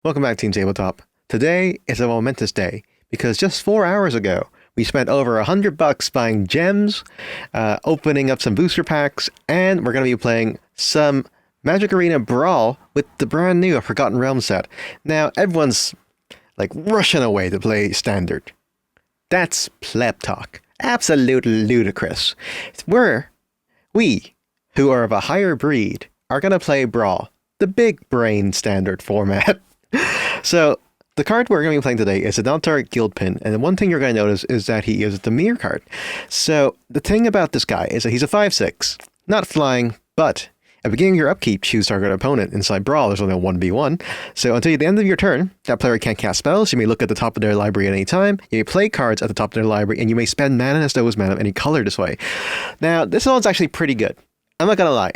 Welcome back, Team Tabletop. Today is a momentous day because just 4 hours ago, we spent over $100 buying gems, opening up some booster packs, and we're going to be playing some Magic Arena Brawl with the brand new Forgotten Realms set. Now, everyone's like rushing away to play Standard. That's pleb talk. Absolutely ludicrous. We, who are of a higher breed, are going to play Brawl, the big brain Standard format. So, the card we're going to be playing today is a Xanathar Kingpin, and the one thing you're going to notice is that he is the mirror card. So, the thing about this guy is that he's a 5/6, not flying, but at the beginning of your upkeep, choose target opponent. Inside Brawl, there's only a 1v1. So until the end of your turn, that player can't cast spells. You may look at the top of their library at any time. You may play cards at the top of their library, and you may spend mana as though it was mana of any color this way. Now, this one's actually pretty good. I'm not gonna lie.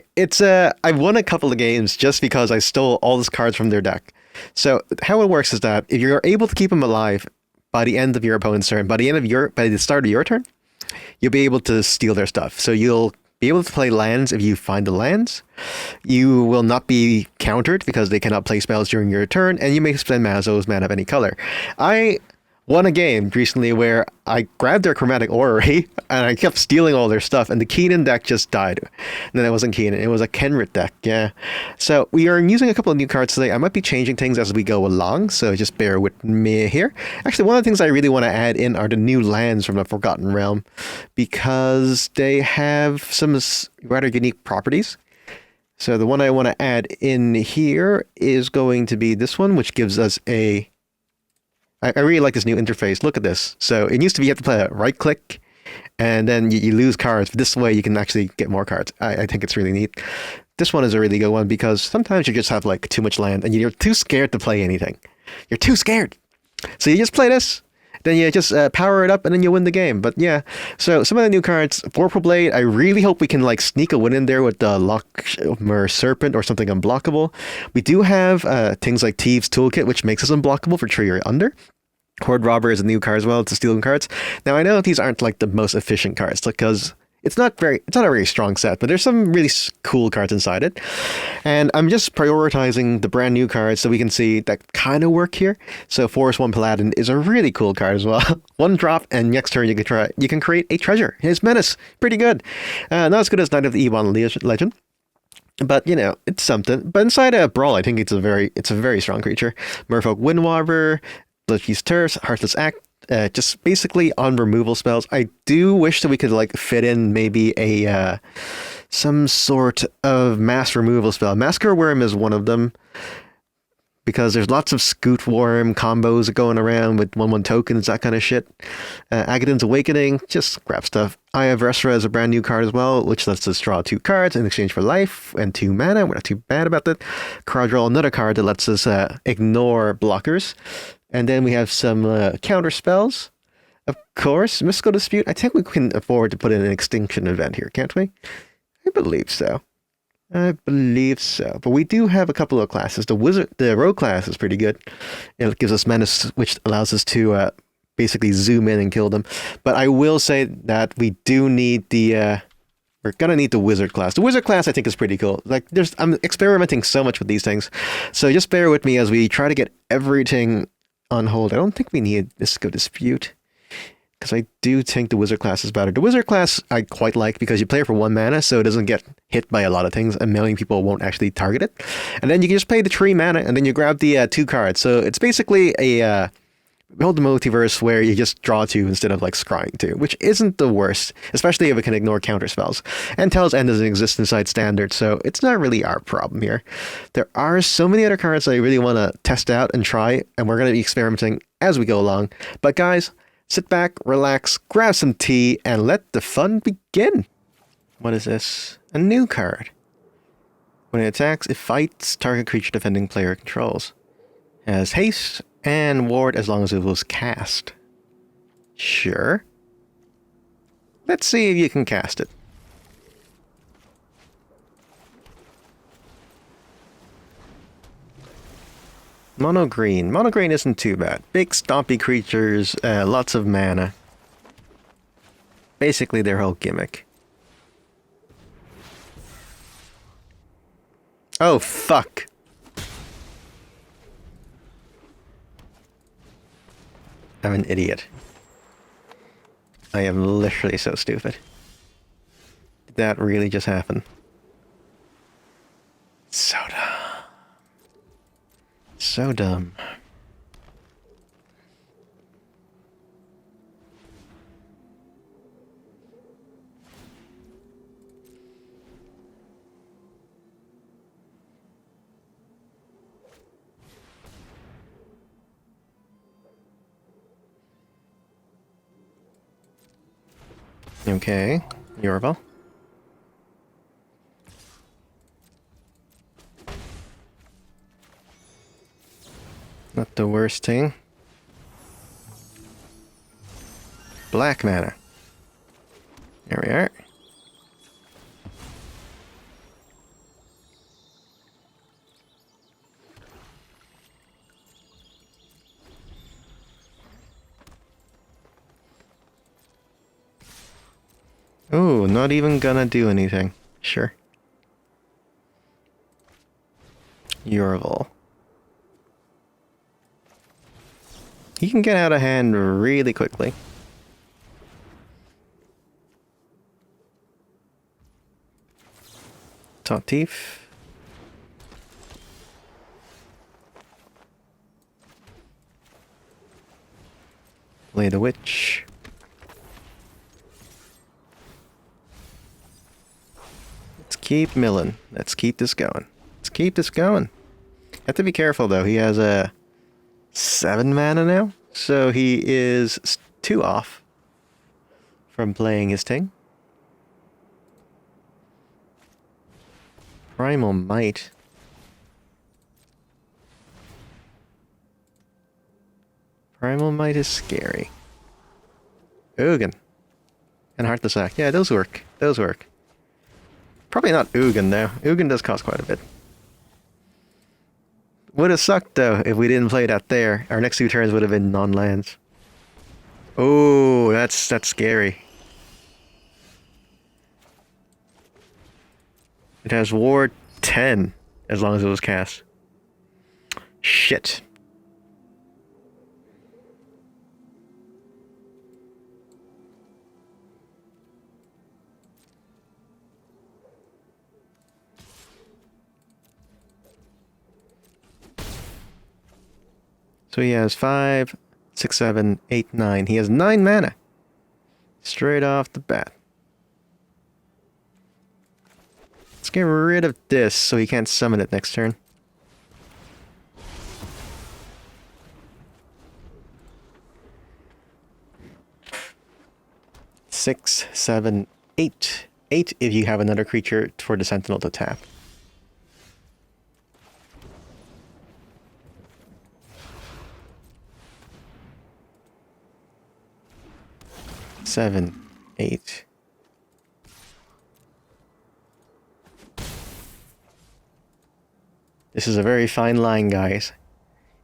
I've won a couple of games just because I stole all these cards from their deck. So how it works is that if you're able to keep them alive by the end of your opponent's turn, by the start of your turn, you'll be able to steal their stuff. So you'll be able to play lands if you find the lands. You will not be countered because they cannot play spells during your turn, and you may spend mana as mana of any color. I won a game recently where I grabbed their Chromatic Orrery and I kept stealing all their stuff, and the Keenan deck just died. And then it wasn't Keenan, it was a Kenrit deck, yeah. So we are using a couple of new cards today. I might be changing things as we go along, so just bear with me here. Actually, one of the things I really want to add in are the new lands from the Forgotten Realm, because they have some rather unique properties. So the one I want to add in here is going to be this one, which gives us I really like this new interface. Look at this. So it used to be you have to play a right click and then you lose cards. But this way you can actually get more cards. I think it's really neat. This one is a really good one because sometimes you just have like too much land and you're too scared to play anything. You're too scared. So you just play this, then you just power it up and then you win the game. But yeah, so some of the new cards, Vorpal Blade, I really hope we can like sneak a win in there with the Lochmere Serpent or something unblockable. We do have things like Thieves Toolkit, which makes us unblockable for 3 or under. Hoard Robber is a new card as well to steal cards. Now I know these aren't like the most efficient cards because it's not a very strong set, but there's some really cool cards inside it. And I'm just prioritizing the brand new cards so we can see that kind of work here. So Forest 1 Paladin is a really cool card as well. 1 drop, and next turn you can create a treasure. His Menace, pretty good. Not as good as Knight of the Ebon Legend. But, you know, it's something. But inside a Brawl, I think it's a very strong creature. Merfolk Windrobber, Bloodfeast Turfs, Heartless Act, just basically on removal spells. I do wish that we could like fit in maybe a some sort of mass removal spell. Massacre Wurm is one of them because there's lots of Scoot Worm combos going around with 1/1 tokens, that kind of shit. Agaddon's Awakening, just grab stuff. Eye of Resra is a brand new card as well, which lets us draw 2 cards in exchange for life and 2 mana. We're not too bad about that. Krydle, another card that lets us ignore blockers. And then we have some counter spells. Of course, Mystical Dispute. I think we can afford to put in an Extinction event here, can't we? I believe so. But we do have a couple of classes. The Rogue class is pretty good. It gives us Menace, which allows us to basically zoom in and kill them. But I will say that we do need we're gonna need the Wizard class. The Wizard class I think is pretty cool. Like I'm experimenting so much with these things. So just bear with me as we try to get everything on hold. I don't think we need Mystical Dispute because I do think the Wizard class is better. The Wizard class I quite like because you play it for 1 mana, so it doesn't get hit by a lot of things. A million people won't actually target it. And then you can just pay the 3 mana and then you grab the 2 cards. So it's basically a Behold the Multiverse where you just draw 2 instead of like scrying 2, which isn't the worst, especially if it can ignore counter spells. And Tell's End doesn't exist inside Standard, so it's not really our problem here. There are so many other cards I really want to test out and try, and we're going to be experimenting as we go along. But guys, sit back, relax, grab some tea, and let the fun begin. What is this? A new card. When it attacks, it fights target creature defending player controls. It has haste and ward as long as it was cast. Sure. Let's see if you can cast it. Mono green. Mono green isn't too bad. Big stompy creatures, lots of mana. Basically their whole gimmick. Oh, fuck. I'm an idiot. I am literally so stupid. Did that really just happen? So dumb. So dumb. Okay, Yorba. Not the worst thing. Black mana. There we are. Oh, not even gonna do anything. Sure. Yorval. He can get out of hand really quickly. Thought-Thief. Play the Witch. Let's keep milling. Let's keep this going. Let's keep this going. Have to be careful though. He has a 7 mana now, so he is 2 off from playing his thing. Primal Might. Primal Might is scary. Ugin. And Heart the Sack. Yeah, those work. Those work. Probably not Ugin though. Ugin does cost quite a bit. Would have sucked though if we didn't play that there. Our next 2 turns would have been non-lands. Oh, that's scary. It has Ward 10 as long as it was cast. Shit. So he has 5, 6, 7, 8, 9. He has 9 mana. Straight off the bat. Let's get rid of this so he can't summon it next turn. Six, 7, 8. 8 if you have another creature for the Sentinel to tap. Seven, 8. This is a very fine line, guys.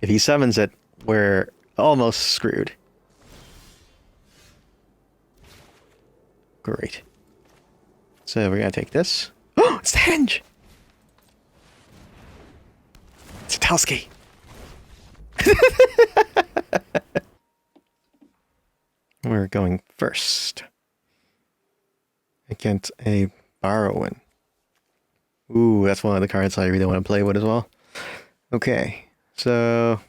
If he summons it, we're almost screwed. Great. So we're gonna take this. Oh, it's the Henge! It's a Talski. We're going first. Against a Barrowin. Ooh, that's one of the cards I really want to play with as well. Okay, so...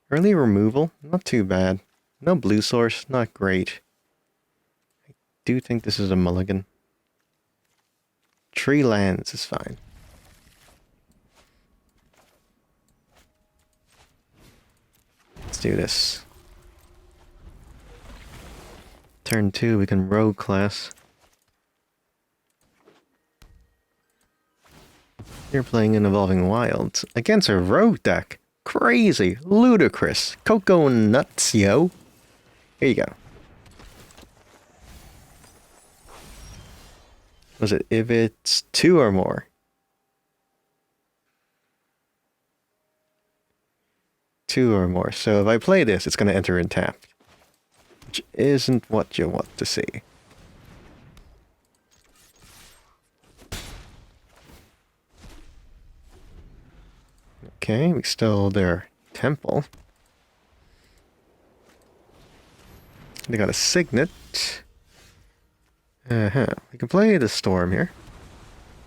early removal, not too bad. No blue source, not great. I do think this is a mulligan. Tree lands is fine. Let's do this. Turn 2, we can rogue class. You're playing an Evolving Wilds against a rogue deck. Crazy, ludicrous, cocoa nuts, yo. Here you go. Was it if it's 2 or more? 2 or more. So if I play this, it's going to enter in tapped. Which isn't what you want to see. Okay, we stole their temple. They got a Signet. We can play the Storm here.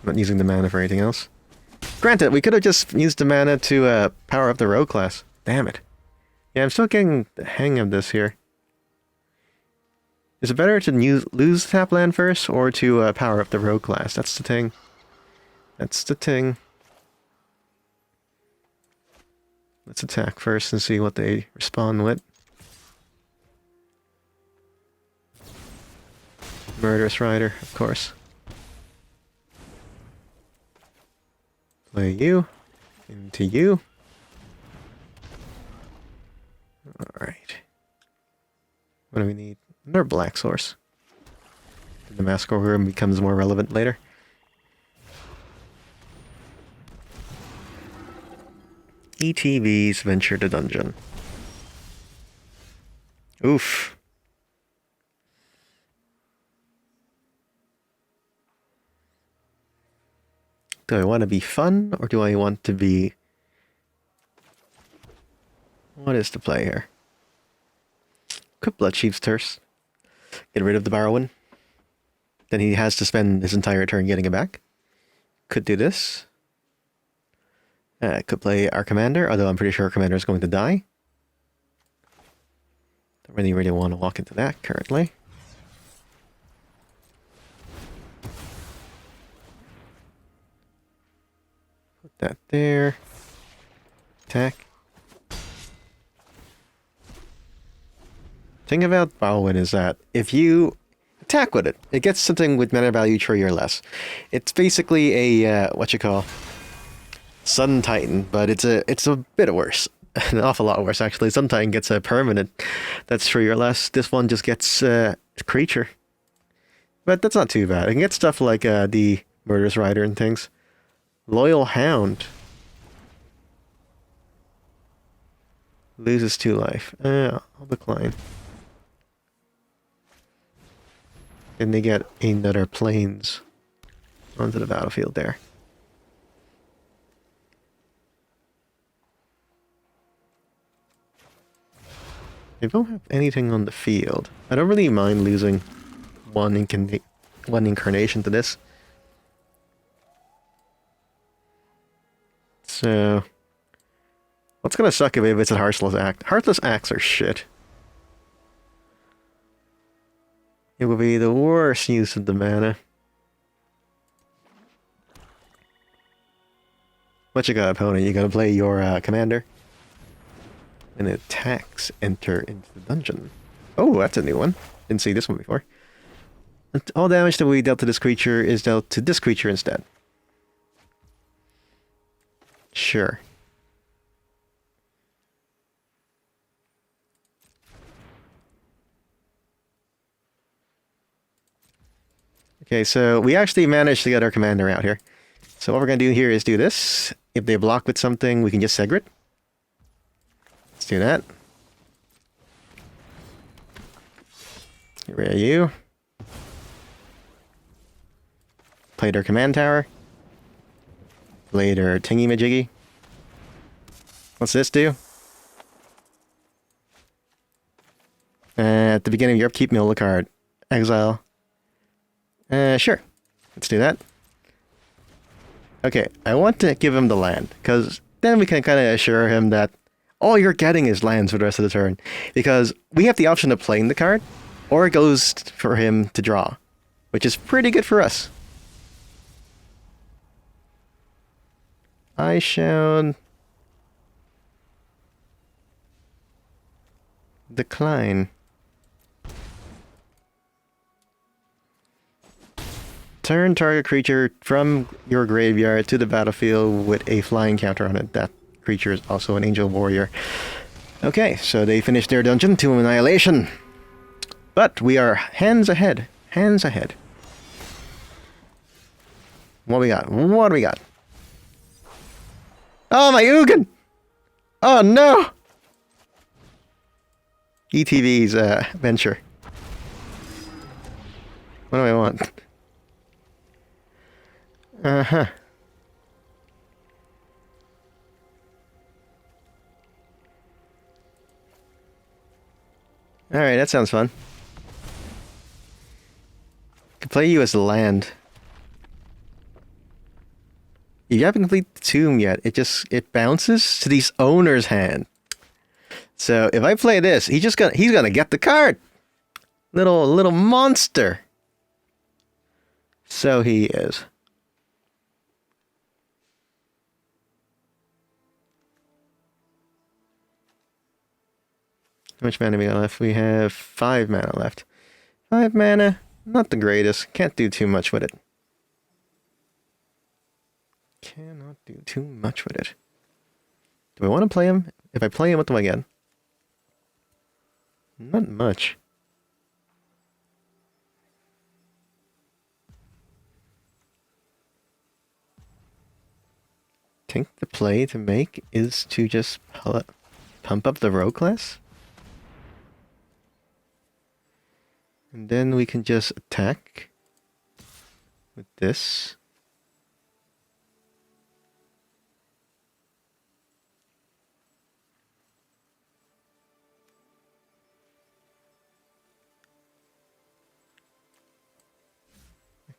I'm not using the mana for anything else. Granted, we could have just used the mana to power up the Rogue class. Damn it. Yeah, I'm still getting the hang of this here. Is it better to lose tap land first, or to power up the Rogue class? That's the thing. That's the thing. Let's attack first and see what they respond with. Murderous Rider, of course. Play you. Into you. Alright. What do we need? Another black source. The Massacre Wurm becomes more relevant later. ETBs venture to dungeon. Oof. Do I want to be fun, or do I want to be... What is the play here? Could Bloodchief's Thirst. Get rid of the Barrowin. Then he has to spend his entire turn getting it back. Could do this. Could play our commander, although I'm pretty sure our commander is going to die. Don't really want to walk into that currently. Put that there. Attack. Thing about Barrowin is that if you attack with it, it gets something with mana value 3 or less. It's basically a Sun Titan, but it's a bit worse. An awful lot worse, actually. Sun Titan gets a permanent that's 3 or less. This one just gets creature. But that's not too bad. It can get stuff like the Murderous Rider and things. Loyal Hound. Loses 2 life. I'll decline. And they get another planes onto the battlefield there. They don't have anything on the field. I don't really mind losing one incarnation to this. So, what's gonna suck if it's a Heartless Act? Heartless Acts are shit. It would be the worst use of the mana. What you got, opponent? You gotta play your commander. And attacks enter into the dungeon. Oh, that's a new one. Didn't see this one before. All damage that we dealt to this creature is dealt to this creature instead. Sure. Okay, so we actually managed to get our commander out here. So what we're going to do here is do this. If they block with something, we can just Segret. Let's do that. Where are you? Play their command tower. Play their tingy-majiggy. What's this do? At the beginning of your upkeep, mill a card. Exile. Sure. Let's do that. Okay, I want to give him the land, because then we can kind of assure him that all you're getting is lands for the rest of the turn. Because we have the option of playing the card, or it goes for him to draw, which is pretty good for us. I shall decline. Turn target creature from your graveyard to the battlefield with a flying counter on it. That creature is also an Angel Warrior. Okay, so they finished their dungeon to annihilation. But we are hands ahead. Hands ahead. What we got? What do we got? Oh, my Ugin! Oh, no! ETV's venture. What do I want? Uh-huh. Alright, that sounds fun. play you as land. You haven't completed the tomb yet. It bounces to the owner's hand. So if I play this, he's gonna get the card. Little monster. So he is. How much mana we got left? We have 5 mana left. 5 mana, not the greatest. Can't do too much with it. Cannot do too much with it. Do I want to play him? If I play him, what do I get? Not much. I think the play to make is to just pump up the rogue class. And then we can just attack with this.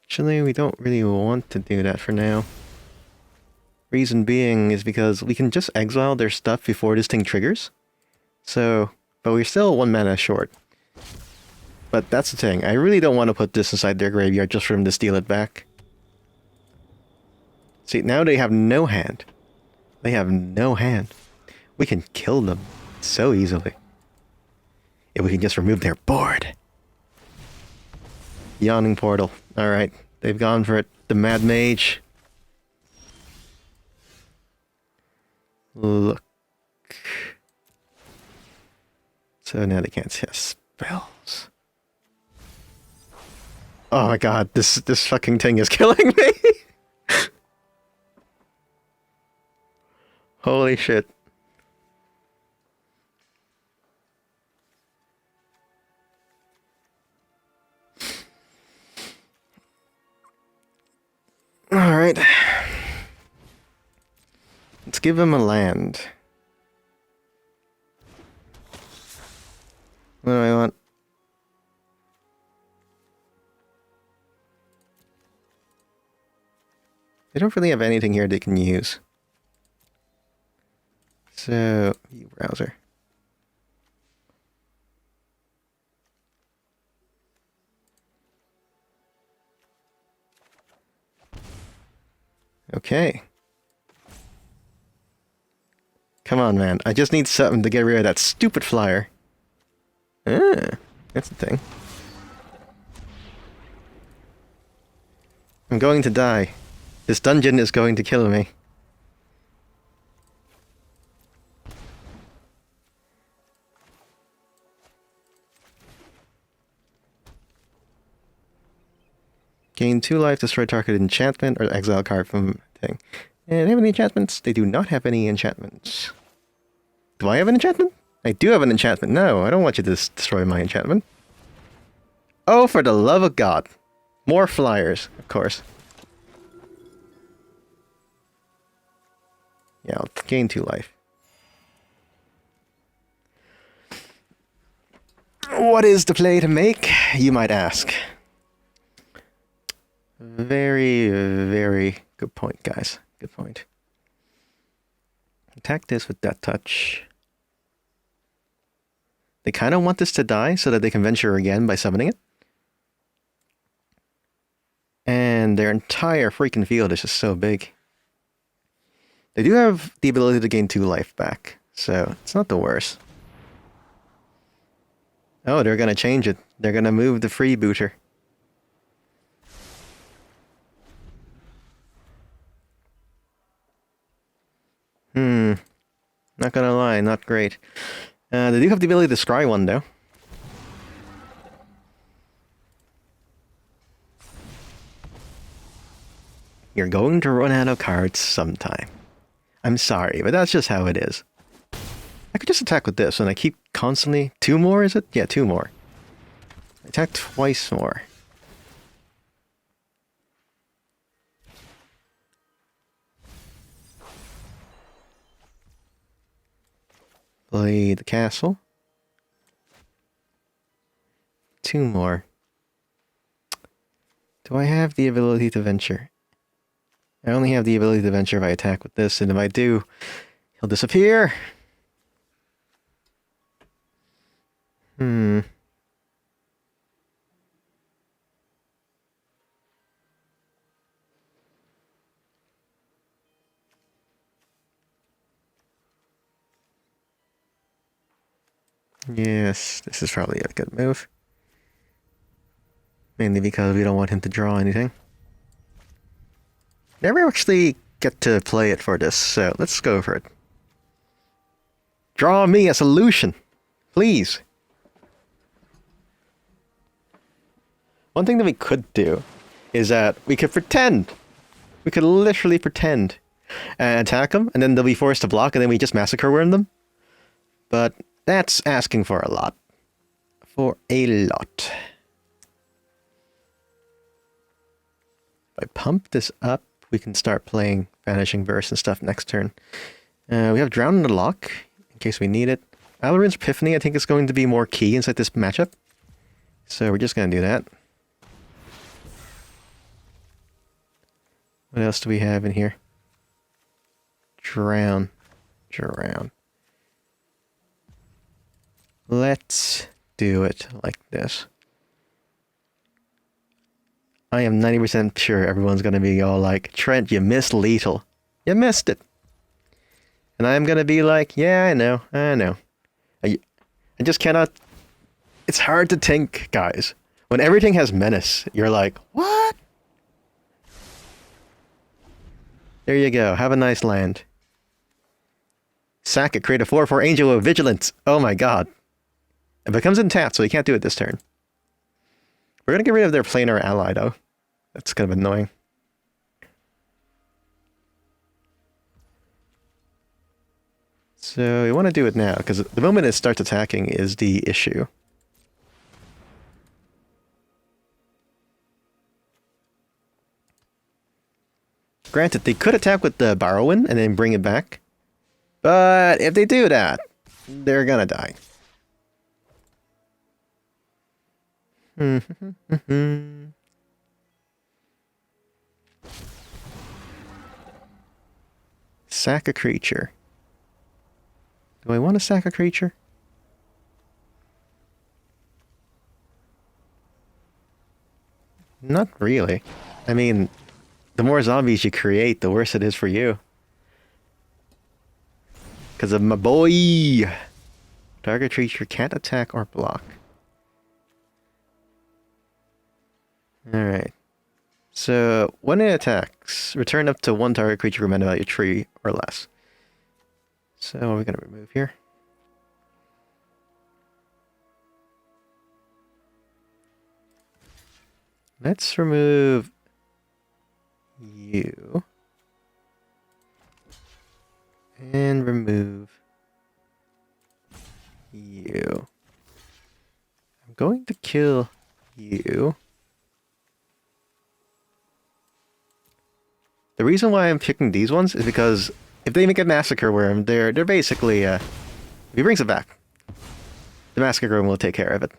Actually, we don't really want to do that for now. Reason being is because we can just exile their stuff before this thing triggers. So, but we're still 1 mana short. But that's the thing, I really don't want to put this inside their graveyard just for them to steal it back. See, now they have no hand. They have no hand. We can kill them so easily. If we can just remove their board. Yawning Portal. Alright, they've gone for it. The Mad Mage. Look. So now they can't cast spells. Oh my god, this fucking thing is killing me! Holy shit. Alright. Let's give him a land. What do I want? They don't really have anything here they can use. So, view browser. Okay. Come on, man. I just need something to get rid of that stupid flyer. Ah, that's the thing. I'm going to die. This dungeon is going to kill me. Gain 2 life, destroy target enchantment, or exile card from thing. And they have any enchantments? They do not have any enchantments. Do I have an enchantment? I do have an enchantment. No, I don't want you to destroy my enchantment. Oh, for the love of God. More flyers, of course. Yeah, I'll gain 2 life. What is the play to make, you might ask? Very, very good point, guys. Good point. Attack this with Death Touch. They kind of want this to die so that they can venture again by summoning it. And their entire freaking field is just so big. They do have the ability to gain 2 life back, so it's not the worst. Oh, they're going to change it. They're going to move the freebooter. Not gonna lie, not great. They do have the ability to scry one, though. You're going to run out of cards sometime. I'm sorry, but that's just how it is. I could just attack with this, and I keep constantly... 2 more, is it? Yeah, 2 more. Attack twice more. Play the castle. 2 more. Do I have the ability to venture? I only have the ability to venture if I attack with this, and if I do, he'll disappear. Yes, this is probably a good move. Mainly because we don't want him to draw anything. Never actually get to play it for this, so let's go for it. Draw me a solution, please. One thing that we could do is that we could pretend. We could literally pretend and attack them, and then they'll be forced to block, and then we just Massacre Wurm them. But that's asking for a lot. For a lot. If I pump this up, we can start playing Vanishing Verse and stuff next turn. We have Drown in the Loch, in case we need it. Alrund's Epiphany, I think, is going to be more key inside this matchup. So we're just going to do that. What else do we have in here? Drown. Let's do it like this. I am 90% sure everyone's going to be all like, Trent, you missed lethal. You missed it. And I'm going to be like, yeah, I know. I just cannot... It's hard to think, guys. When everything has menace, you're like, what? There you go. Have a nice land. Sack it. Create a 4/4 Angel of Vigilance. Oh my god. It becomes untapped, so he can't do it this turn. We're going to get rid of their planar ally, though. That's kind of annoying. So we want to do it now, because the moment it starts attacking is the issue. Granted, they could attack with the Barrowin and then bring it back. But if they do that, they're gonna die. Sack a creature. Do I want to sack a creature? Not really. I mean, the more zombies you create, the worse it is for you. Because of my boy! Target creature can't attack or block. Alright. So, when it attacks, return up to one target creature from mana value 3 or less. So, what are we going to remove here? Let's remove you. And remove you. I'm going to kill you. The reason why I'm picking these ones is because if they make a Massacre Wurm, they're basically, if he brings it back, the Massacre Wurm will take care of it.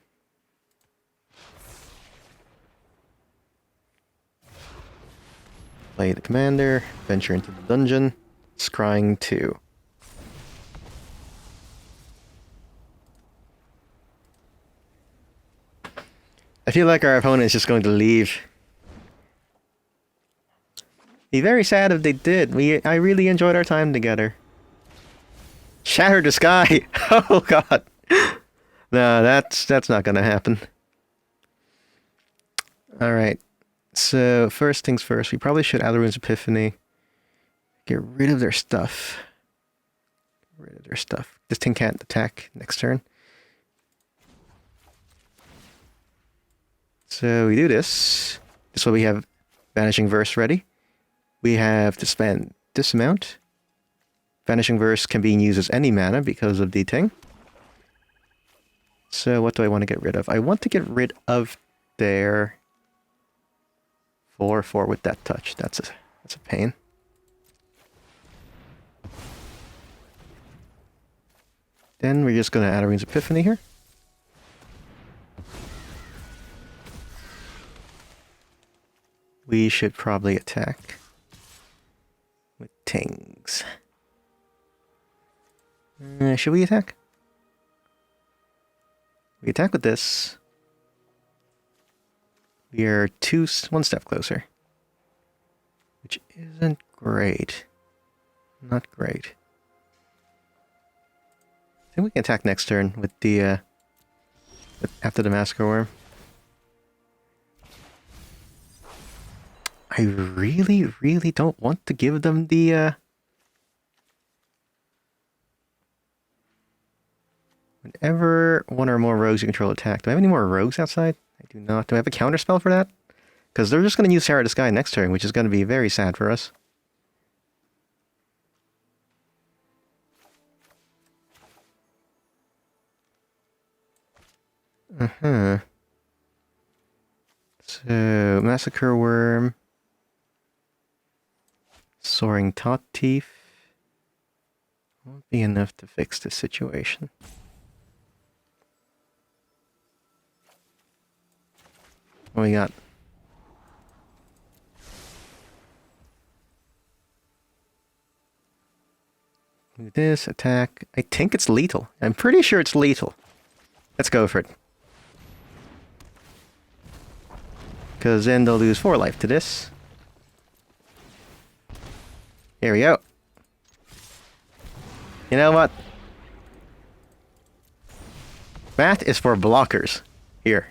Play the commander, venture into the dungeon, scrying 2. I feel like our opponent is just going to leave. Be very sad if they did. I really enjoyed our time together. Shatter the sky! Oh god! No, that's not gonna happen. Alright. So, first things first, we probably should Alrund's Epiphany. Get rid of their stuff. Get rid of their stuff. This thing can't attack next turn. So we do this. This way we have Vanishing Verse ready. We have to spend this amount. Vanishing Verse can be used as any mana because of the thing. So what do I want to get rid of? I want to get rid of their 4/4 with that touch. That's a pain. Then we're just going to add Alrund's Epiphany here. we should probably attack with Tings. Should we attack? We attack with this. We are one step closer. Which isn't great. Not great. I think we can attack next turn with the after the Massacre Wurm. I really, really don't want to give them the whenever one or more rogues you control attack. Do I have any more rogues outside? I do not. Do I have a counter spell for that? Because they're just going to use Zareth San next turn, which is going to be very sad for us. So, Massacre Wurm. Soaring Thought-Thief. Won't be enough to fix the situation. What we got? Do this, attack. I think it's lethal. I'm pretty sure it's lethal. Let's go for it. Because then they'll lose 4 life to this. Here we go. You know what? That is for blockers. Here.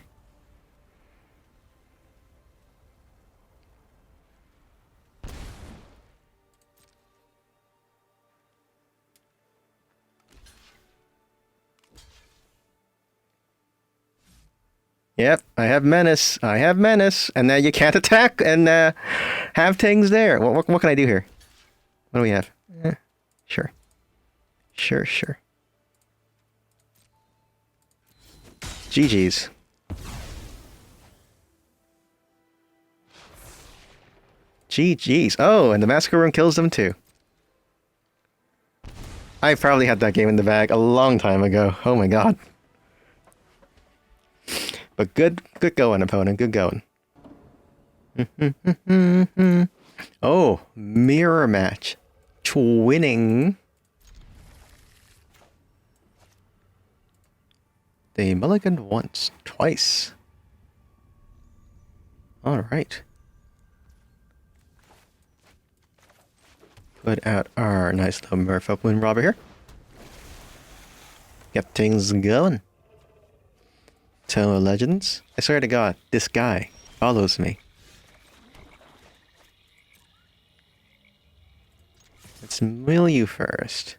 Yep, I have Menace. I have Menace. And now you can't attack and have things there. What can I do here? What do we have? Sure. Sure. GG's. GG's. Oh, and the Massacre Wurm kills them too. I probably had that game in the bag a long time ago. Oh my god. But good going, opponent. Good going. Oh, mirror match. Twinning. They mulliganed once, twice. Alright. Put out our nice little Merfolk Windrobber here. Get things going. Tome of Legends. I swear to God, this guy follows me. Let's mill you first.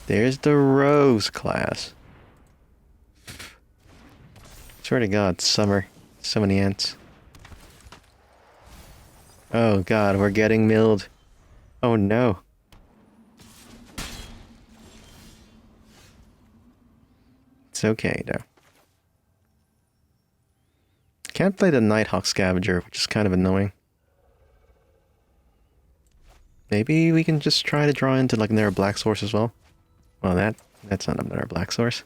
There's the Rose class. Swear to God, summer. So many ants. Oh God, we're getting milled. Oh no. It's okay though. Can't play the Nighthawk Scavenger, which is kind of annoying. Maybe we can just try to draw into like another black source as well. Well, that's not another black source.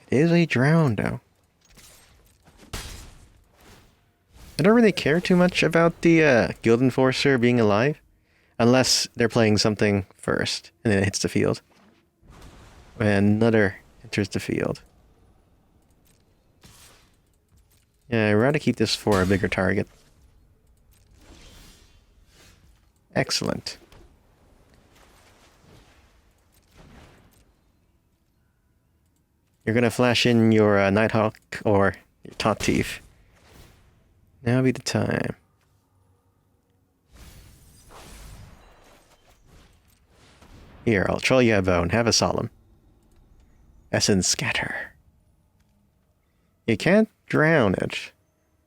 It is a drown though. I don't really care too much about the Guild Enforcer being alive, unless they're playing something first and then it hits the field. When another enters the field. Yeah, I'd rather keep this for a bigger target. Excellent. You're gonna flash in your Nighthawk or your Thought-Thief. Now be the time. Here, I'll troll you a bone. Have a solemn. Essence Scatter. You can't drown it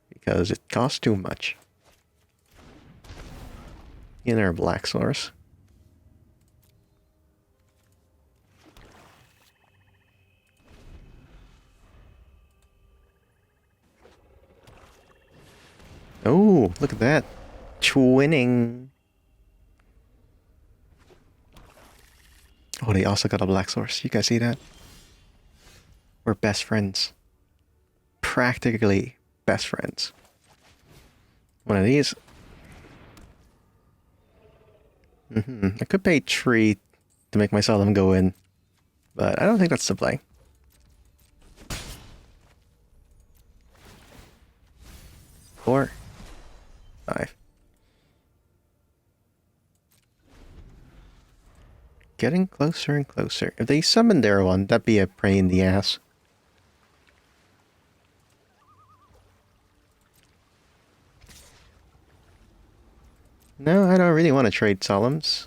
because it costs too much. Inner black source. Oh, look at that. Twinning. Oh, they also got a black source. You guys see that? We're best friends. practically best friends. One of these. I could pay Tree to make my Solemn go in, but I don't think that's the play. Four. 5. Getting closer and closer. If they summon their one, that'd be a pain in the ass. No, I don't really want to trade Solemns.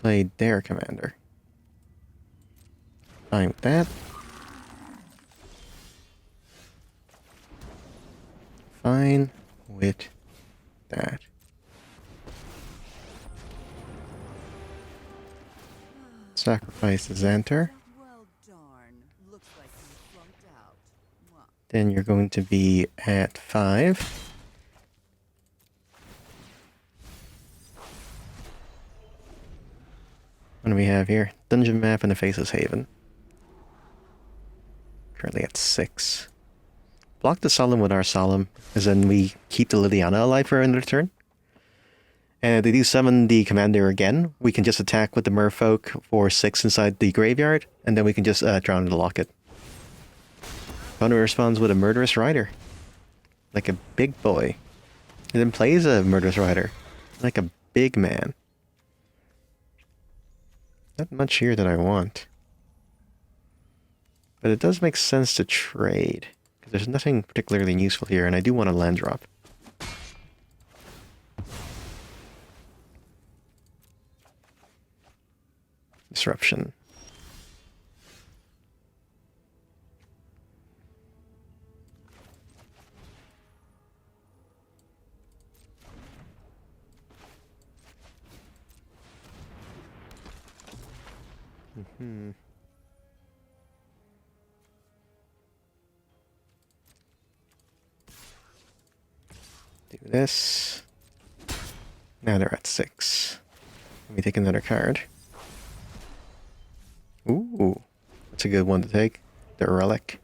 Play their commander. Fine with that. Fine with that. Sacrifice the Xanathar. Then you're going to be at 5. What do we have here? Dungeon map and the Faceless Haven. Currently at 6. Block the Solemn with our Solemn, as then we keep the Liliana alive for another turn. And if they do summon the commander again, we can just attack with the Merfolk for 6 inside the graveyard, and then we can just drown the locket. Opponent responds with a Murderous Rider. Like a big boy. And then plays a Murderous Rider. Like a big man. Not much here that I want. But it does make sense to trade. Because there's nothing particularly useful here, and I do want a land drop. Disruption. Do this. Now they're at 6. Let me take another card. Ooh, that's a good one to take. The Relic.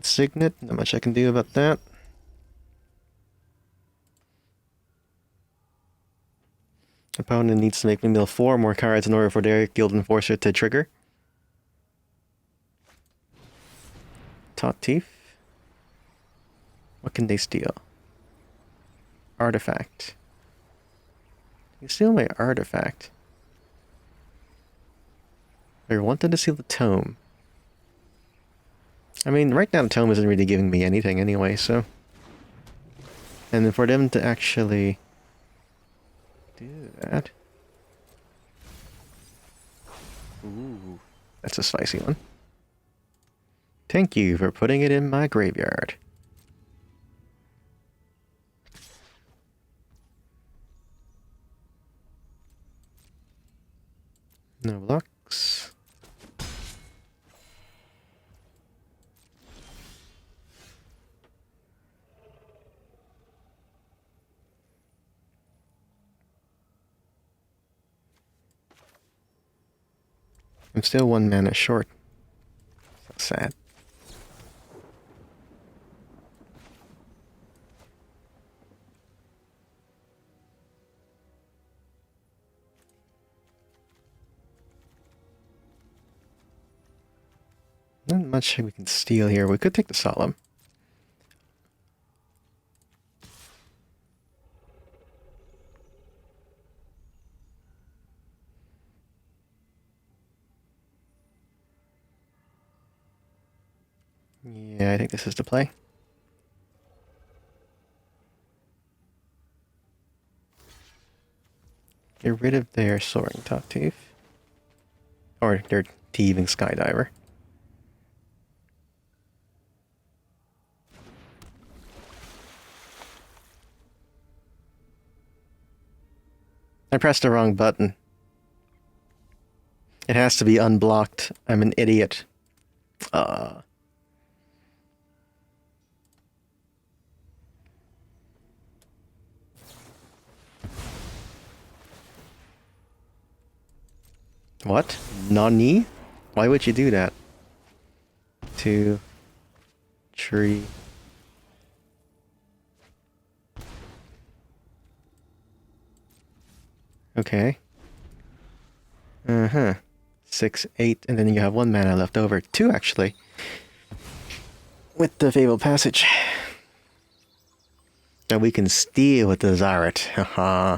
Signet, not much I can do about that. Opponent needs to make me mill 4 more cards in order for their Guild Enforcer to trigger. Thought-Thief. What can they steal? Artifact. You steal my artifact. I wanted to steal the tome. I mean, right now the tome isn't really giving me anything anyway, so... And then for them to actually... do that... Ooh, that's a spicy one. Thank you for putting it in my graveyard. No blocks. I'm still 1 mana short. So sad. Not much we can steal here. We could take the Solemn. Yeah, I think this is the play. Get rid of their Soaring Thought-Thief. Or their Thieving Skydiver. I pressed the wrong button. It has to be unblocked. I'm an idiot. What? Nani? Why would you do that? 2, 3. Okay. 6, 8, and then you have 1 mana left over. 2, actually. With the Fabled Passage. That we can steal with the Zareth. Haha.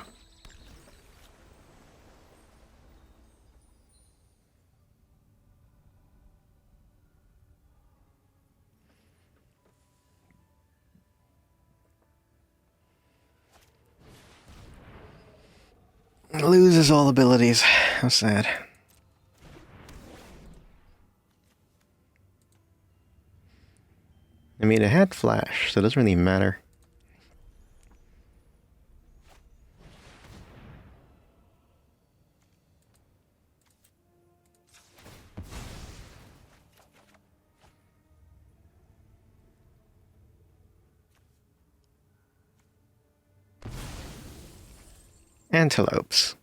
Loses all abilities. How sad. I mean, it had flash, so it doesn't really matter. Antelopes.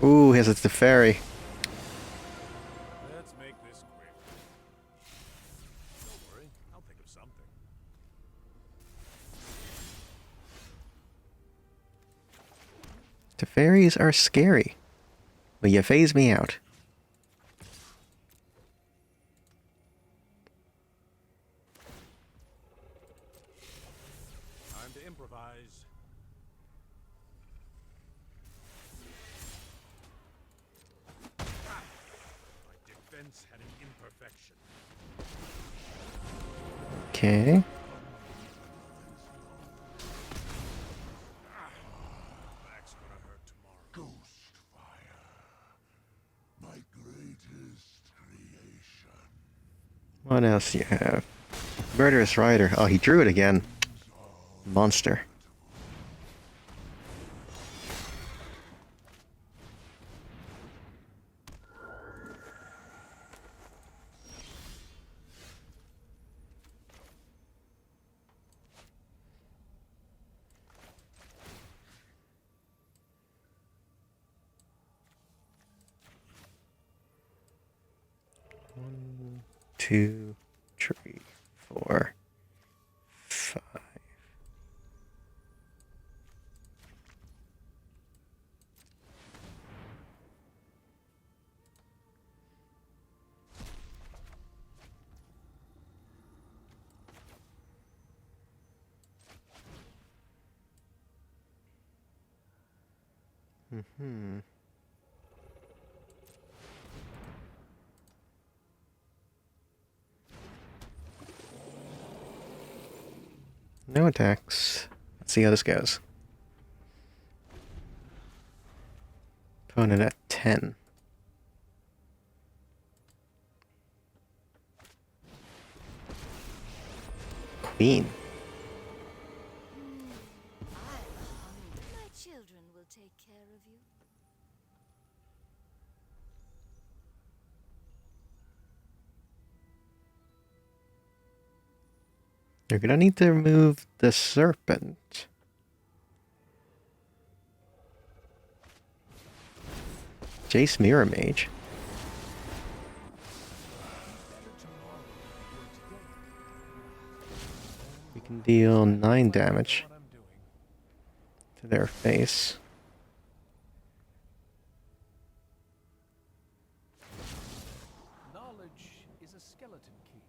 Ooh, here's the fairy. Let's make this quick. Don't worry, I'll think of something. The fairies are scary. Will you phase me out? Time to improvise. My defense had an imperfection. Okay. Back's gonna hurt tomorrow. Ghost fire, my greatest creation. What else do you have? Murderous Rider. Oh, he drew it again. Monster. One, 2, 3, 4, 5. No attacks. Let's see how this goes. Opponent at 10. Queen. My children will take care of you. You're gonna need to remove the serpent. Jace Mirror Mage. We can deal 9 damage What I'm doing. to their face. Knowledge is a skeleton key.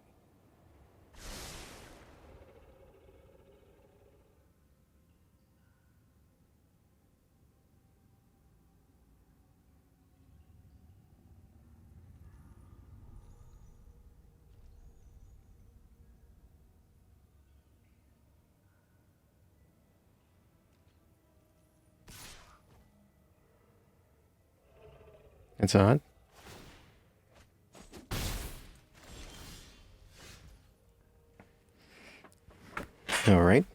It's odd. Alright.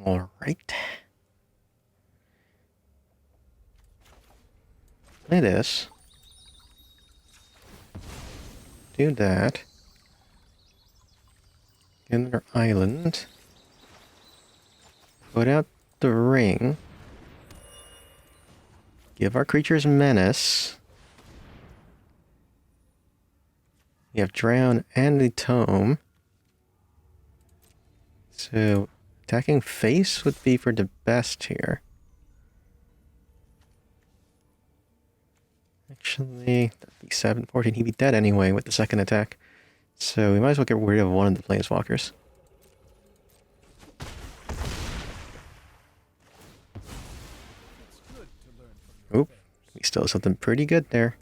Alright. It is. Do that. Get another island. Put out the ring. Give our creatures Menace. We have Drown and the Tome. So, attacking face would be for the best here. Actually, that'd be 7, 14. He'd be dead anyway with the second attack. So we might as well get rid of one of the Planeswalkers. Oop, we still have something pretty good there.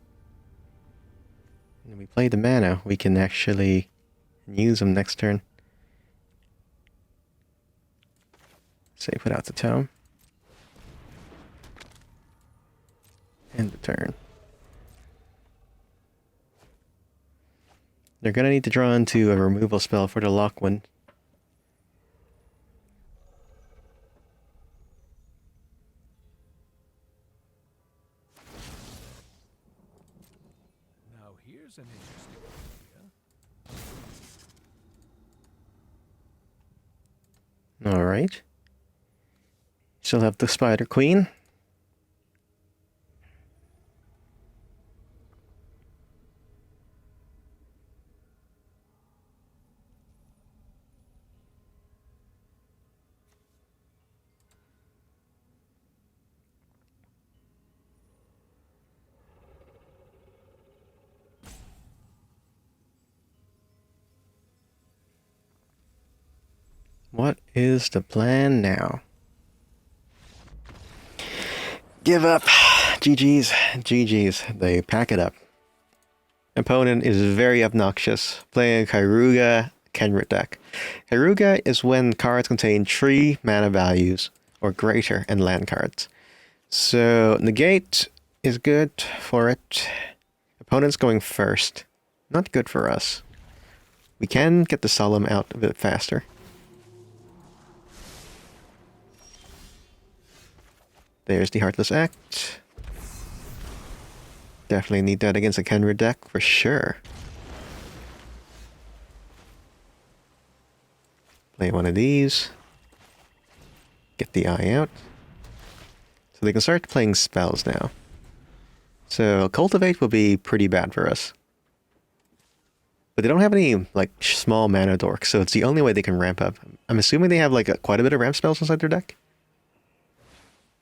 When we play the mana, we can actually use them next turn. Say put out the Tome. End the turn. They're going to need to draw into a removal spell for the Loch one. Now here's an interesting idea. Alright. Still have the Spider Queen. What is the plan now? Give up. GG's. GG's. They pack it up. Opponent is very obnoxious, playing a Kairuga Kenrit deck. Kairuga is when cards contain 3 mana values or greater and land cards. So Negate is good for it. Opponent's going first. Not good for us. We can get the Solemn out a bit faster. There's the Heartless Act. Definitely need that against a Kenrid deck for sure. Play one of these. Get the eye out. So they can start playing spells now. So Cultivate will be pretty bad for us. But they don't have any like small mana dorks, so it's the only way they can ramp up. I'm assuming they have like quite a bit of ramp spells inside their deck.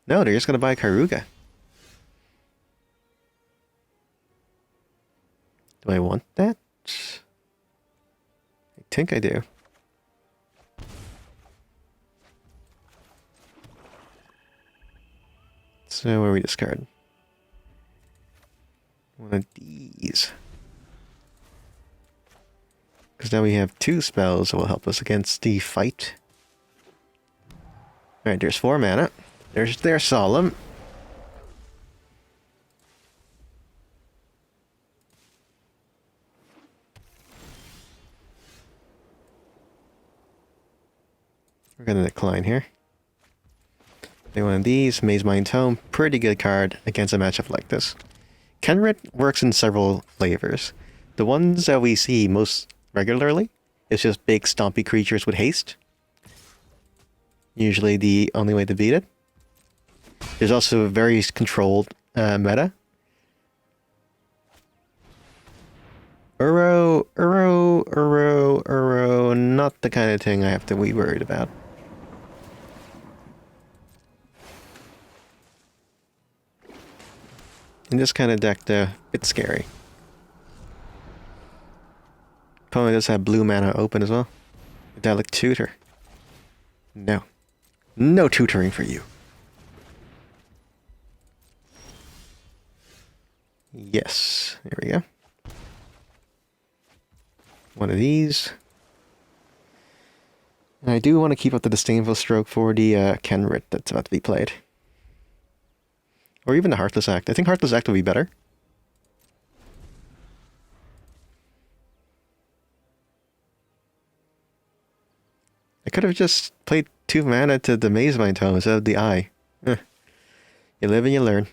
No, they're just going to buy Kairuga. Do I want that? I think I do. So where we discard? One of these. Because now we have 2 spells that will help us against the fight. Alright, there's 4 mana. There's their Solemn. We're going to decline here. Play one of these. Maze Mind Tome. Pretty good card against a matchup like this. Kenrit works in several flavors. The ones that we see most regularly is just big stompy creatures with haste. Usually the only way to beat it. There's also a very controlled meta. Uro, not the kind of thing I have to be worried about. In this kind of deck, though, it's scary. Opponent does have blue mana open as well. Idyllic Tutor. No. No tutoring for you. Yes, there we go. One of these. And I do want to keep up the Disdainful Stroke for the Kenrit that's about to be played. Or even the Heartless Act. I think Heartless Act will be better. I could have just played 2 mana to the Maze Mind Tome instead of the Eye. You live and you learn.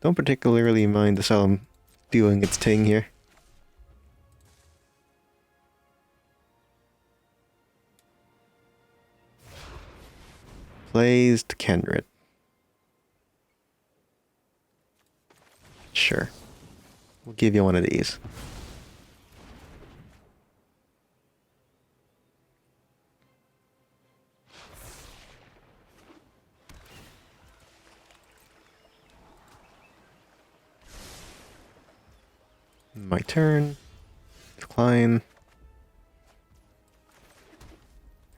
Don't particularly mind the Solemn doing its thing here. Plays the Kenrit. Sure. We'll give you one of these. My turn. Decline.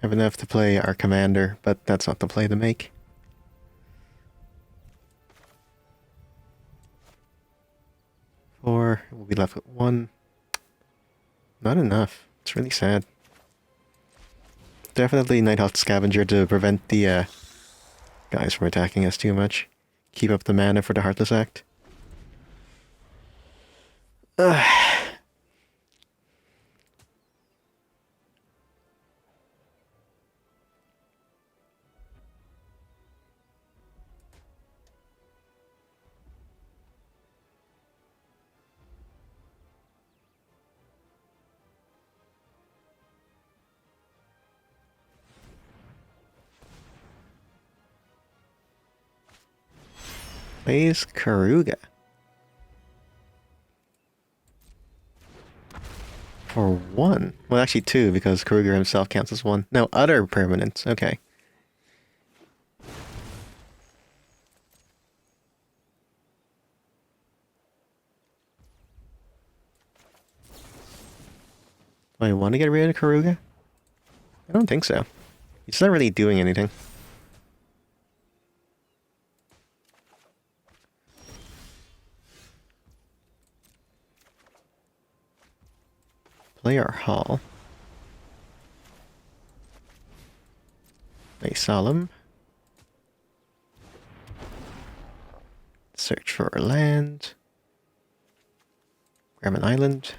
Have enough to play our commander, but that's not the play to make. Four. We'll be left with one. Not enough. It's really sad. Definitely Nighthawk Scavenger to prevent the guys from attacking us too much. Keep up the mana for the Heartless Act. Plays Karuga. For one. Well, actually two, because Karuga himself counts as one. No, other permanents. Okay. Do I want to get rid of Karuga? I don't think so. He's not really doing anything. Play our Hall. Play Solemn. Search for a land. Grab an island.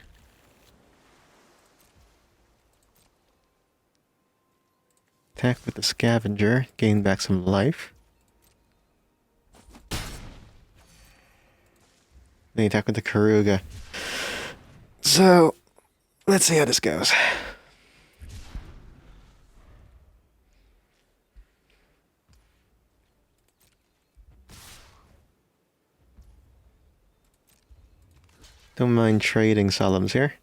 Attack with the Scavenger. Gain back some life. Then attack with the Karuga. So, let's see how this goes. Don't mind trading Solemns here.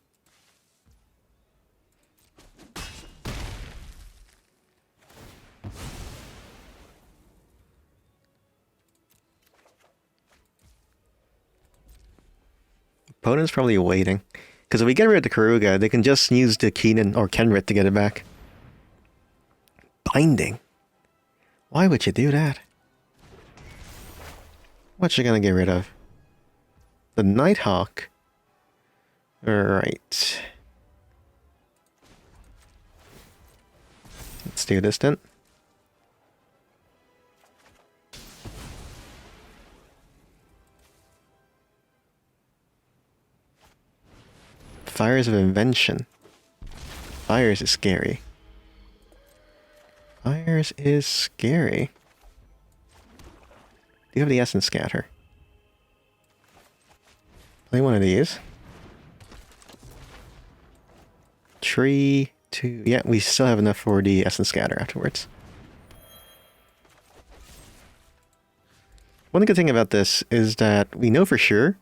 Opponent's probably waiting. Because if we get rid of the Karuga, they can just use the Keenan or Kenrit to get it back. Binding? Why would you do that? What you gonna get rid of? The Nighthawk? Alright. Let's do this then. Fires of Invention. Fires is scary. Fires is scary. Do you have the Essence Scatter? Play one of these. Tree, 2. Yeah, we still have enough for the Essence Scatter afterwards. One good thing about this is that we know for sure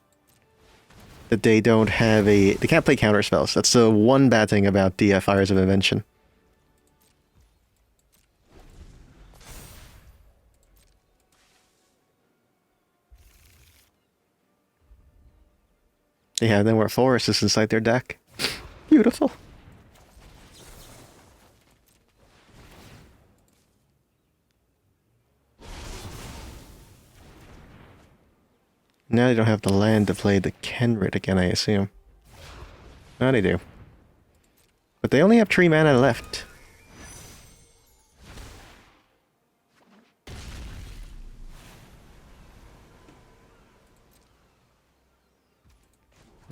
that they don't have a... They can't play counter spells. That's the one bad thing about the Fires of Invention. They have no more forests inside their deck. Beautiful. Now they don't have the land to play the Kenrit again, I assume. Now they do. But they only have 3 mana left.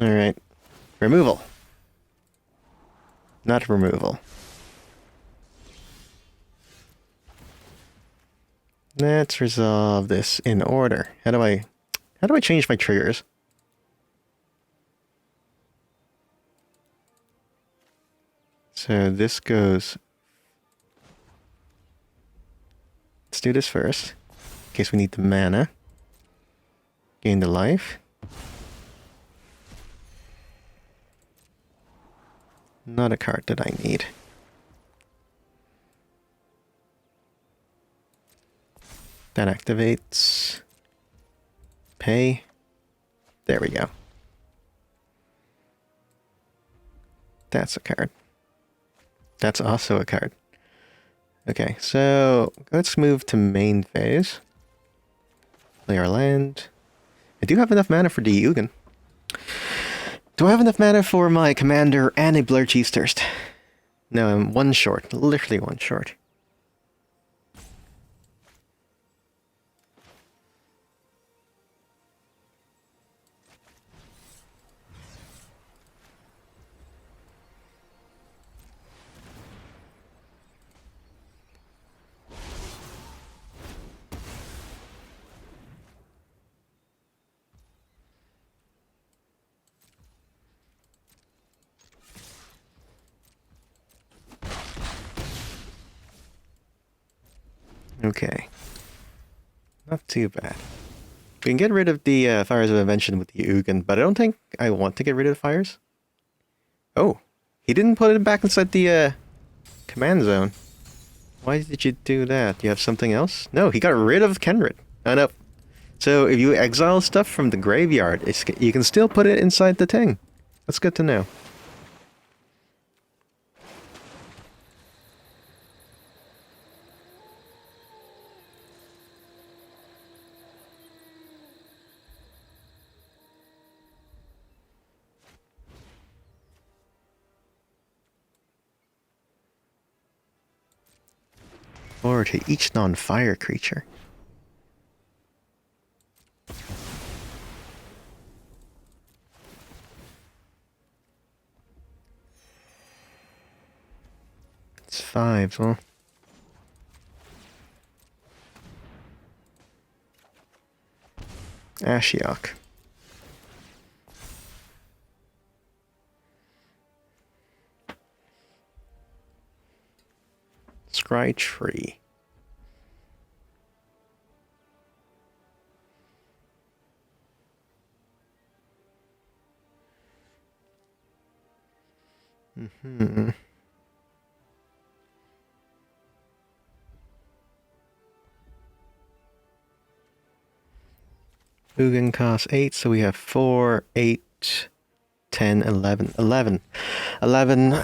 Alright. Removal. Not removal. Let's resolve this in order. How do I change my triggers? So this goes... Let's do this first. In case we need the mana. Gain the life. Not a card that I need. That activates. Pay. There we go. That's a card. That's also a card. Okay, so let's move to main phase. Play our land. I do have enough mana for the Ugin. Do I have enough mana for my commander and a Blur Cheese Thirst? No, I'm one short. Literally one short. Okay. Not too bad. We can get rid of the Fires of Invention with the Ugin, but I don't think I want to get rid of the fires. Oh, he didn't put it back inside the command zone. Why did you do that? Do you have something else? No, he got rid of Kenrit. Oh, no. So if you exile stuff from the graveyard, you can still put it inside the thing. That's good to know. Or to each non-fire creature. It's 5, huh? Ashiok. Scry Tree. Ugin costs 8, so we have 4, 8, 10, 11. 11. 11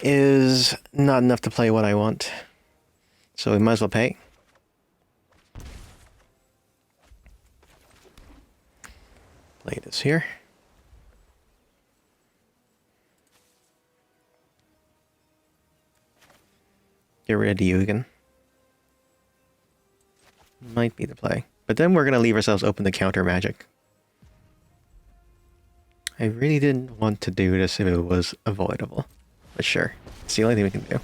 is not enough to play what I want. So we might as well pay. Play this here. Get rid of the Ugin. Might be the play. But then we're going to leave ourselves open to counter magic. I really didn't want to do this if it was avoidable. But sure. It's the only thing we can do.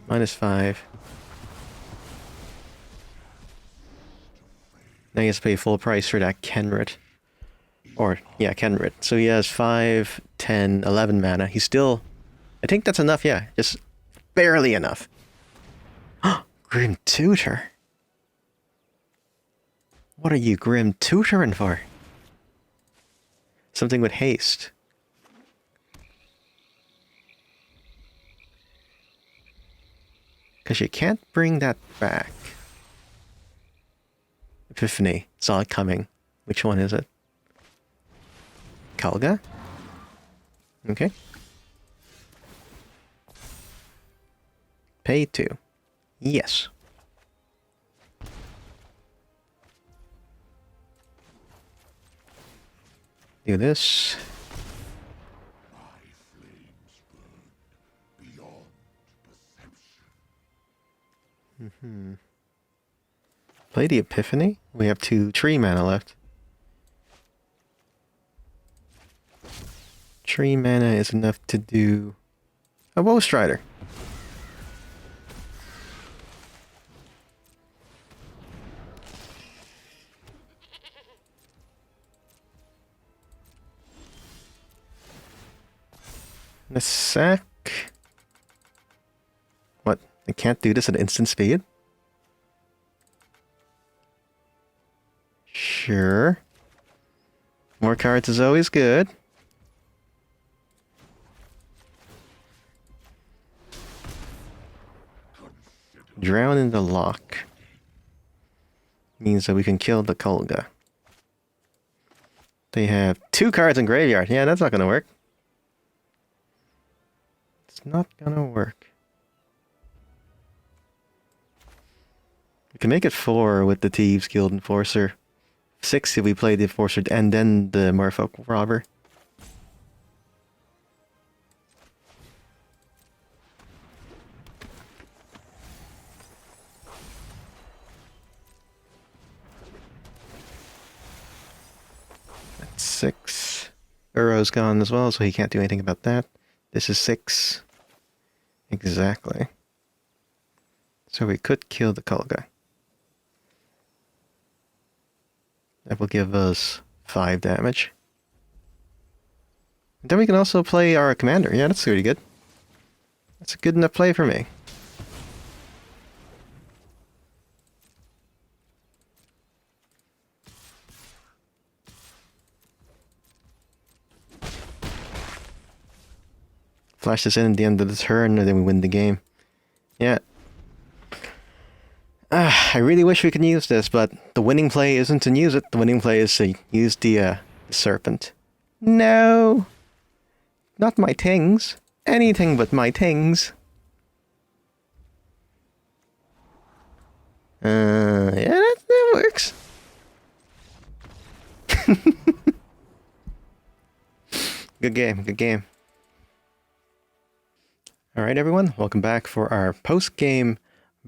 -5. Now he has to pay full price for that Kenrit. Or, yeah, Kenrit. So he has 5, 10, 11 mana. He's still... I think that's enough, yeah. Just barely enough. Grim Tutor? What are you Grim Tutoring for? Something with haste. Because you can't bring that back. Epiphany. Saw it coming. Which one is it? Kalga? Okay. Pay 2. Yes. Do this. My flames burn beyond perception. Play the Epiphany. We have 2 tree mana left. Tree mana is enough to do a Woe Strider. The sack. What? I can't do this at instant speed? Sure. More cards is always good. Drown in the Loch. Means that we can kill the Kolga. They have 2 cards in graveyard. Yeah, that's not gonna work. It's not gonna work. We can make it 4 with the Thieves Guild Enforcer. 6 if we play the Enforcer and then the Merfolk Windrobber. That's 6. Uro's gone as well, so he can't do anything about that. This is 6. Exactly. So we could kill the Kolga. That will give us 5 damage. And then we can also play our commander. Yeah, that's pretty good. That's a good enough play for me. Flash this in at the end of the turn, and then we win the game. Yeah. I really wish we could use this, but the winning play isn't to use it. The winning play is to use the Serpent. No! Not my tings. Anything but my tings. Yeah, that works. Good game, good game. Alright everyone, welcome back for our post-game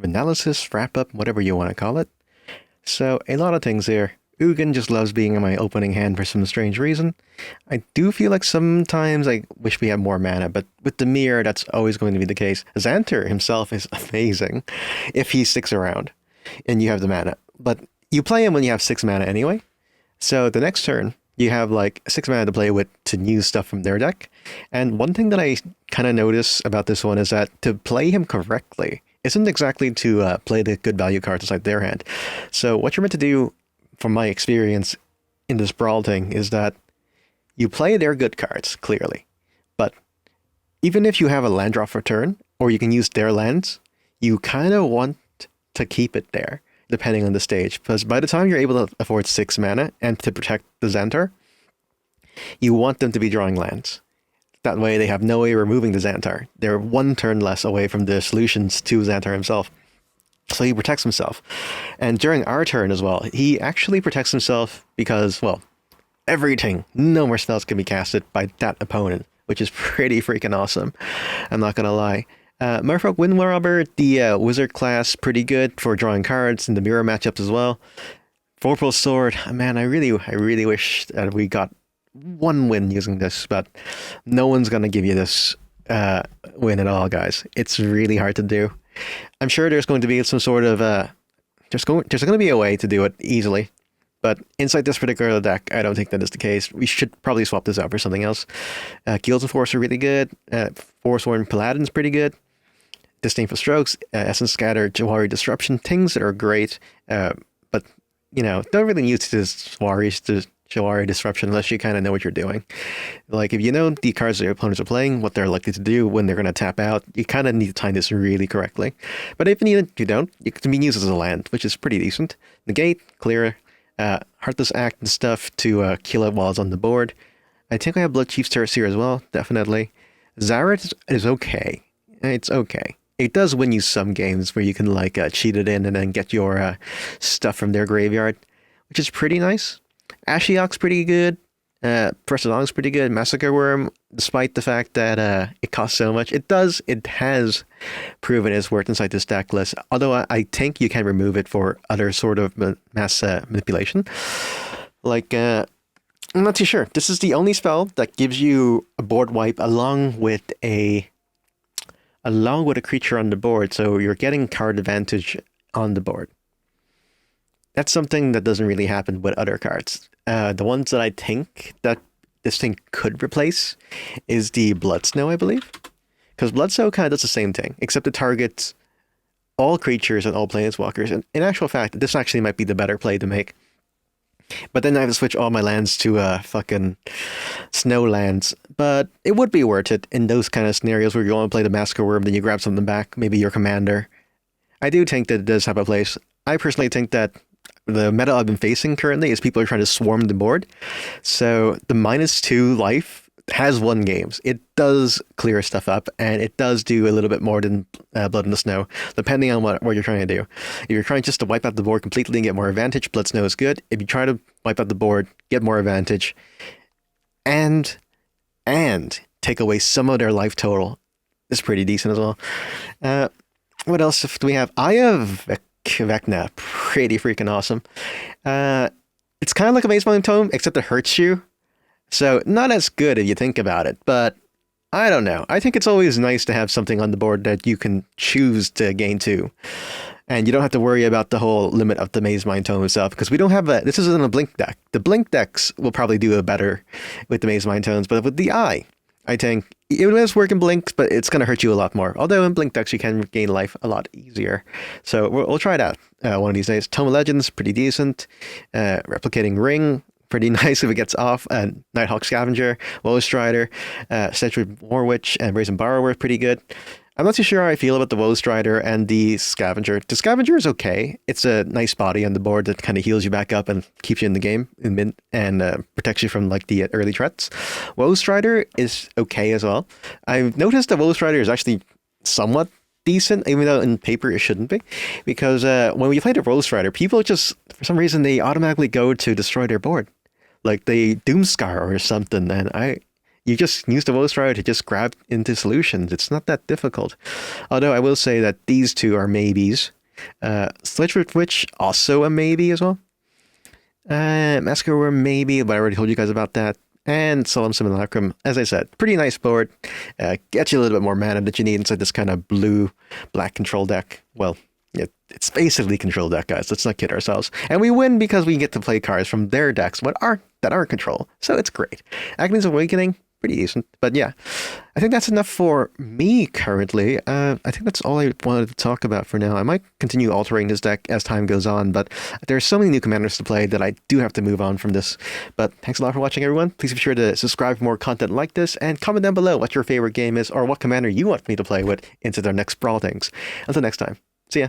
analysis, wrap-up, whatever you want to call it. So, a lot of things here. Ugin just loves being in my opening hand for some strange reason. I do feel like sometimes I wish we had more mana, but with the mirror, that's always going to be the case. Xanathar himself is amazing if he sticks around and you have the mana. But you play him when you have 6 mana anyway. So the next turn, you have like 6 mana to play with to use stuff from their deck. And one thing that I kind of notice about this one is that to play him correctly isn't exactly to play the good value cards inside their hand. So what you're meant to do, from my experience in this Brawl thing, is that you play their good cards, clearly. But even if you have a land drop for turn, or you can use their lands, you kind of want to keep it there, depending on the stage. Because by the time you're able to afford 6 mana and to protect the Xanathar, you want them to be drawing lands. That way they have no way of removing the Xanathar. They're 1 turn less away from the solutions to Xanathar himself. So he protects himself. And during our turn as well, he actually protects himself because, well, everything, no more spells can be casted by that opponent, which is pretty freaking awesome. I'm not gonna lie. Merfolk Windrobber, the wizard class, pretty good for drawing cards in the mirror matchups as well. Vorpal Sword, man, I really wish that we got 1 win using this, but no one's gonna give you this win at all, guys. It's really hard to do. I'm sure there's going to be some sort of there's going to be a way to do it easily, but inside this particular deck, I don't think that is the case. We should probably swap this out for something else. Guilds and Force are really good. Forsworn Paladin's pretty good. Disdainful Strokes, Essence Scatter, Jwari Disruption, things that are great, but you know, don't really use this Jwari Disruption unless you kind of know what you're doing. Like, if you know the cards that your opponents are playing, what they're likely to do when they're going to tap out, you kind of need to time this really correctly. But if you don't, it can be used as a land, which is pretty decent. Negate, clear, Heartless Act and stuff to kill it while it's on the board. I think I have Blood Chief's Terrace here as well, definitely. Zareth is okay. It's okay. It does win you some games where you can like cheat it in and then get your stuff from their graveyard, which is pretty nice. Ashiok's pretty good. Professor Onyx pretty good. Massacre Wurm, despite the fact that it costs so much, it has proven its worth inside this deck list. Although I think you can remove it for other sort of mass manipulation. Like, I'm not too sure. This is the only spell that gives you a board wipe along with a creature on the board, so you're getting card advantage on the board. That's something that doesn't really happen with other cards. The ones that I think that this thing could replace is the Blood Snow, I believe. Because Blood Snow kind of does the same thing, except it targets all creatures and all planeswalkers. And in actual fact, this actually might be the better play to make. But then I have to switch all my lands to fucking snow lands. But it would be worth it in those kind of scenarios where you want to play the Massacre Wurm, then you grab something back, maybe your commander. I do think that it does have a place. I personally think that the meta I've been facing currently is people are trying to swarm the board. So the -2 life has won games. It does clear stuff up, and it does do a little bit more than Blood in the Snow, depending on what you're trying to do. If you're trying just to wipe out the board completely and get more advantage, Blood Snow is good. If you try to wipe out the board, get more advantage, and take away some of their life total, it's pretty decent as well. What else do we have? Eye of Vecna, pretty freaking awesome. It's kind of like a Maze Mountain Tome, except it hurts you. So not as good if you think about it, but I don't know. I think it's always nice to have something on the board that you can choose to gain to. And you don't have to worry about the whole limit of the Maze Mind Tome itself, because we don't have this isn't a Blink deck. The Blink decks will probably do it better with the Maze Mind Tomes, but with the Eye, I think it does work in Blinks, but it's going to hurt you a lot more. Although in Blink decks, you can gain life a lot easier. So we'll try it out one of these days. Tome of Legends, pretty decent. Replicating Ring, pretty nice if it gets off. Nighthawk Scavenger, Woe Strider, Sedgwick Warwitch, and Brazen Borrower, pretty good. I'm not too sure how I feel about the Woe Strider and the Scavenger. The Scavenger is okay. It's a nice body on the board that kind of heals you back up and keeps you in the game and protects you from like the early threats. Woe Strider is okay as well. I've noticed that Woe Strider is actually somewhat decent, even though in paper it shouldn't be, because when we play the Woe Strider, people just, for some reason, they automatically go to destroy their board. Like they Doomscar or something, and you just use the Woe Strider to just grab into solutions. It's not that difficult. Although I will say that these two are maybes. Slitchwood Witch, also a maybe as well. Massacre Wurm, maybe, but I already told you guys about that. And Solemn Simulacrum, as I said, pretty nice board. Gets you a little bit more mana that you need inside this kind of blue-black control deck. Well, it's basically control deck, guys. Let's not kid ourselves. And we win because we get to play cards from their decks that aren't control. So it's great. Agony's Awakening, pretty decent. But yeah, I think that's enough for me currently. I think that's all I wanted to talk about for now. I might continue altering this deck as time goes on, but there's so many new commanders to play that I do have to move on from this. But thanks a lot for watching, everyone. Please be sure to subscribe for more content like this, and comment down below what your favorite game is or what commander you want me to play with into their next Brawl things. Until next time, see ya.